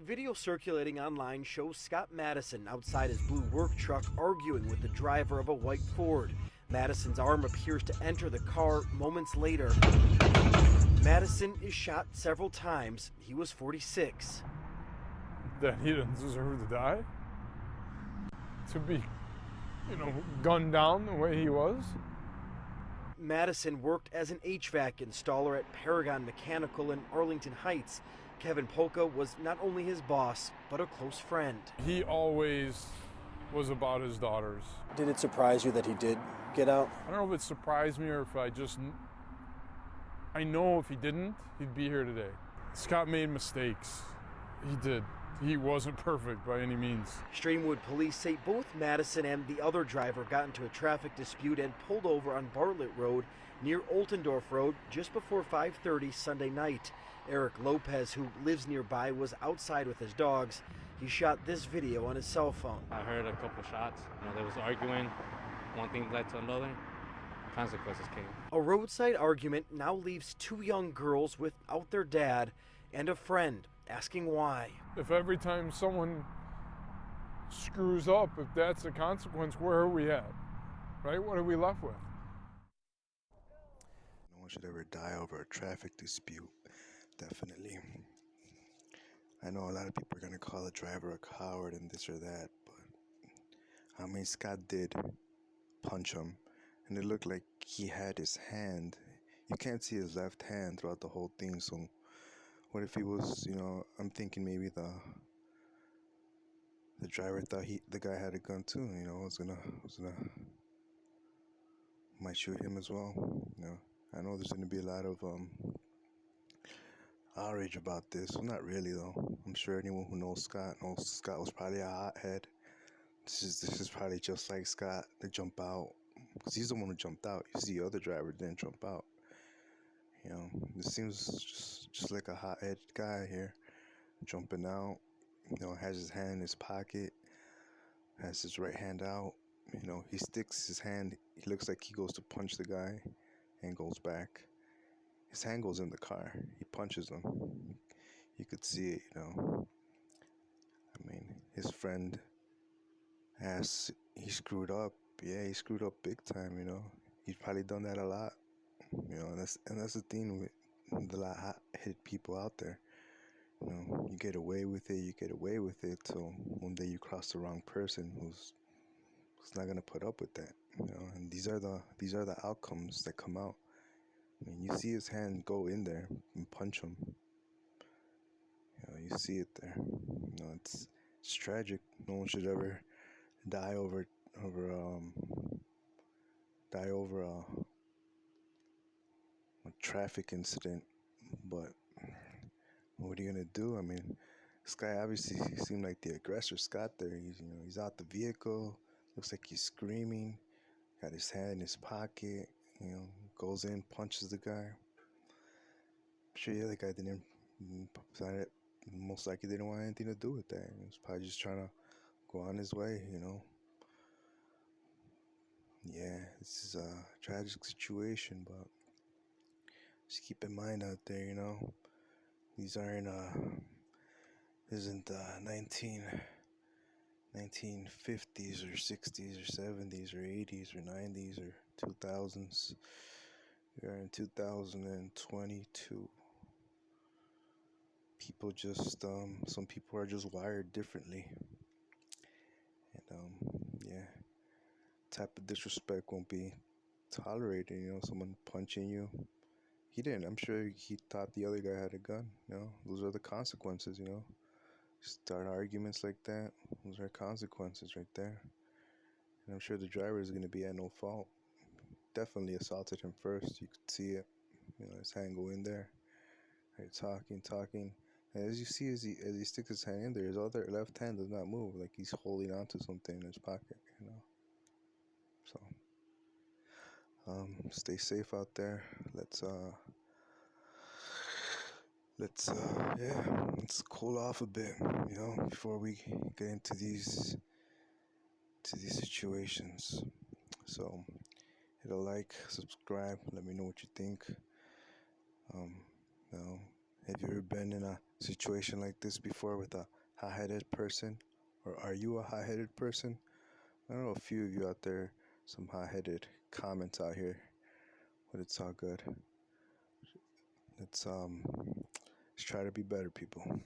Video circulating online shows Scott Madison outside his blue work truck arguing with the driver of a white Ford. Madison's arm appears to enter the car moments later. Madison is shot several times. He was 46. That he didn't deserve to die? To be, gunned down the way he was? Madison worked as an HVAC installer at Paragon Mechanical in Arlington Heights. Kevin Polka was not only his boss, but a close friend. He always was about his daughters. Did it surprise you that he did get out? I don't know if it surprised me or if I know if he didn't, he'd be here today. Scott made mistakes. He did. He wasn't perfect by any means. Streamwood police say both Madison and the other driver got into a traffic dispute and pulled over on Bartlett Road near Oltendorf Road just before 5:30 Sunday night. Eric Lopez, who lives nearby, was outside with his dogs. He shot this video on his cell phone. I heard a couple shots. They was arguing. One thing led to another. Consequences came. A roadside argument now leaves two young girls without their dad and a friend asking why. If every time someone screws up, if that's a consequence, where are we at? Right? What are we left with? No one should ever die over a traffic dispute. Definitely. I know a lot of people are going to call the driver a coward and this or that, but Scott did punch him, and it looked like he had his hand. You can't see his left hand throughout the whole thing, so what if he was, I'm thinking maybe the driver thought the guy had a gun too, was gonna might shoot him as well. I know there's gonna be a lot of outrage about this. Well, not really though. I'm sure anyone who knows Scott was probably a hothead. This is probably just like Scott to jump out, because he's the one who jumped out. You see the other driver didn't jump out. This seems just like a hothead guy here, jumping out. Has his hand in his pocket, has his right hand out. He sticks his hand. He looks like he goes to punch the guy, and goes back. His hand goes in the car. He punches him. You could see it. His friend asks, he screwed up. Yeah, he screwed up big time. He's probably done that a lot. And that's the thing with a lot of hot-headed people out there. You get away with it, till one day you cross the wrong person who's not gonna put up with that. And these are the outcomes that come out. You see his hand go in there and punch him. You see it there. It's tragic. No one should ever die over a traffic incident, but what are you gonna do? This guy obviously seemed like the aggressor. Scott there, he's out the vehicle, looks like he's screaming, got his hand in his pocket, goes in, punches the guy. I'm sure the other guy didn't, most likely didn't want anything to do with that. He was probably just trying to go on his way, Yeah, this is a tragic situation, but just keep in mind out there, these aren't, isn't 1950s or 60s or 70s or 80s or 90s or 2000s. We are in 2022. People just, some people are just wired differently. And, yeah, type of disrespect won't be tolerated, someone punching you. He didn't. I'm sure he thought the other guy had a gun. Those are the consequences, Start arguments like that. Those are consequences right there. And I'm sure the driver is going to be at no fault. Definitely assaulted him first. You could see it. His hand go in there. Right, talking. And as you see, as he sticks his hand in there, his other left hand does not move. Like he's holding on to something in his pocket, So, stay safe out there. Let's cool off a bit, before we get into these situations. So, hit a like, subscribe, let me know what you think. Have you ever been in a situation like this before with a hot-headed person, or are you a hot-headed person? I know a few of you out there, some hot-headed comments out here, but it's all good. Let's try to be better, people.